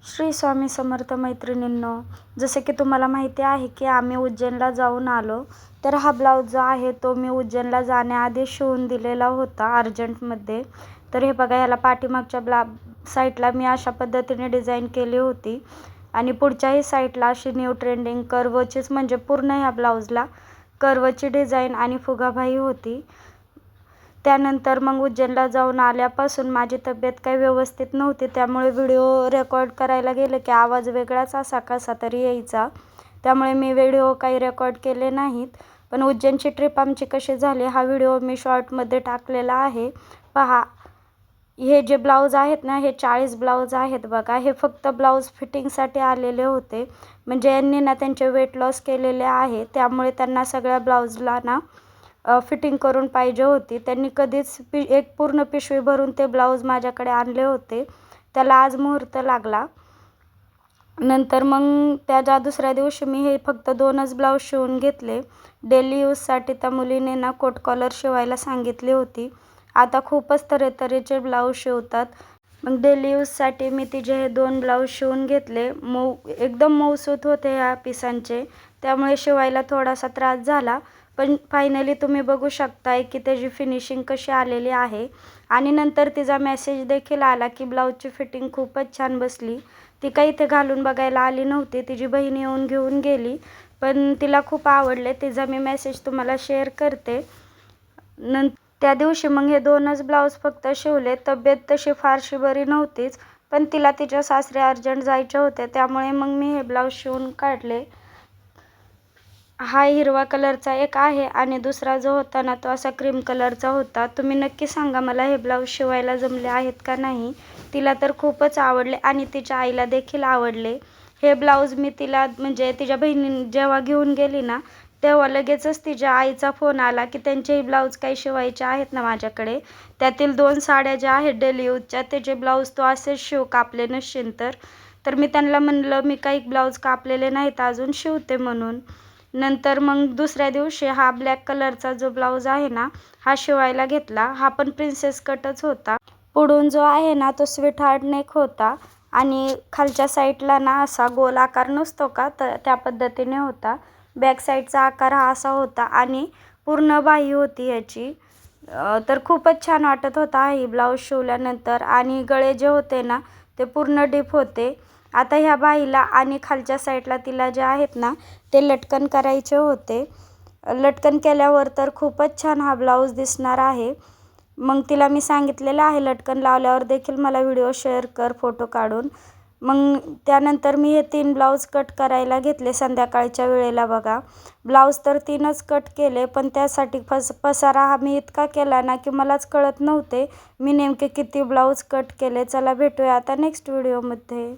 श्री स्वामी समर्थ मैत्रिणींनो, जसे की तुम्हाला माहिती आहे की आम्ही उज्जैनला जाऊन आलो. तर हा ब्लाऊज जो आहे तो मी उज्जैनला जाण्याआधी शिवून दिलेला होता अर्जंटमध्ये. तर हे बघा, ह्याला पाठीमागच्या साईडला मी अशा पद्धतीने डिझाईन केली होती आणि पुढच्याही साईडला अशी न्यू ट्रेंडिंग कर्वचीच, म्हणजे पूर्ण ह्या ब्लाऊजला कर्वची डिझाईन आणि फुगाबाई होती. त्यानंतर मग उज्जैनला जाऊन आल्यापासून माझी तब्येत काही व्यवस्थित नव्हती, त्यामुळे व्हिडिओ रेकॉर्ड करायला गेले की आवाज वेगळाच असा कसा तरी यायचा. त्यामुळे मी व्हिडिओ काही रेकॉर्ड केले नाहीत. पण उज्जैनची ट्रिप आमची कशी झाली हा व्हिडिओ मी शॉर्टमध्ये टाकलेला आहे. पहा, हे जे ब्लाऊज आहेत ना, हे 40 ब्लाऊज आहेत बघा. हे फक्त ब्लाऊज फिटिंगसाठी आलेले होते. म्हणजे यांनी ना त्यांचे वेट लॉस केलेले आहे, त्यामुळे त्यांना सगळ्या ब्लाऊजला ना फिटिंग करून पाहिजे होती. त्यांनी कधीच एक पूर्ण पिशवी भरून ते ब्लाऊज माझ्याकडे आणले होते. त्याला आज मुहूर्त लागला. नंतर मग त्याच्या दुसऱ्या दिवशी मी हे फक्त 2च ब्लाऊज शिवून घेतले. डेली यूजसाठी त्या मुलीने ना कोट कॉलर शिवायला सांगितली होती. आता खूपच तऱ्हेचे ब्लाऊज शिवतात. मग डेली यूजसाठी मी तिचे हे 2 ब्लाऊज शिवून घेतले. एकदम मऊसूत होते ह्या पिसांचे, त्यामुळे शिवायला थोडासा त्रास झाला. पण फायनली तुम्ही बघू शकताय की त्याची फिनिशिंग कशी आलेली आहे. आणि नंतर तिचा मेसेज देखील आला की ब्लाऊजची फिटिंग खूपच छान बसली. ती काही इथे घालून बघायला आली नव्हती, तिची बहीण येऊन घेऊन गेली, पण तिला खूप आवडले. तिचा मी मेसेज तुम्हाला शेअर करते. त्या दिवशी मग हे 2च ब्लाऊज फक्त शिवले. तब्येत तशी फारशी बरी नव्हतीच, पण तिला तिच्या सासरी अर्जंट जायचे होते, त्यामुळे मग मी हे ब्लाऊज शिवून काढले. हा हिरवा कलरचा एक आहे आणि दुसरा जो होता ना तो असा क्रीम कलरचा होता. तुम्ही नक्की सांगा मला हे ब्लाऊज शिवायला जमले आहेत का नाही. तिला तर खूपच आवडले आणि तिच्या आईला देखील आवडले. हे ब्लाऊज मी तिला, म्हणजे तिच्या बहिणीने जेव्हा घेऊन गेली ना, तेव्हा लगेचच तिच्या आईचा फोन आला की त्यांचेही ब्लाऊज काही शिवायचे आहेत ना माझ्याकडे. त्यातील 2 साड्या ज्या आहेत डेली यूजच्या, त्याचे ब्लाऊज तो असेच शिव, कापले नसशील तर. तर मी त्यांना म्हणलं मी काही ब्लाऊज कापलेले नाहीत अजून, शिवते म्हणून. नंतर मग दुसऱ्या दिवशी हा ब्लॅक कलरचा जो ब्लाऊज आहे ना हा शिवायला घेतला. हा पण प्रिन्सेस कटच होता. पुढून जो आहे ना तो स्वीट हार्ट नेक होता आणि खालच्या साईडला ना असा गोल आकार नसतो का, तर त्या पद्धतीने होता. बॅक साईडचा आकार हा असा होता आणि पूर्ण बाही होती ह्याची. तर खूपच छान वाटत होता ही ब्लाऊज शिवल्यानंतर. आणि गळे जे होते ना ते पूर्ण डीप होते. आता ह्या बाईला आणि खालच्या साईडला तिला जे आहेत ना ते लटकन करायचे होते. लटकन केल्यावर तर खूपच छान हा ब्लाऊज दिसणार आहे. मग तिला मी सांगितलेलं आहे लटकन लावल्यावर देखील मला व्हिडिओ शेअर कर फोटो काढून. मग त्यानंतर मी हे 3 ब्लाऊज कट करायला घेतले संध्याकाळच्या वेळेला बघा. ब्लाऊज तर 3च कट केले, पण त्यासाठी पसारा हा मी इतका केला ना की मलाच कळत नव्हते मी नेमके किती ब्लाऊज कट केले. चला भेटूया आता नेक्स्ट व्हिडिओमध्ये.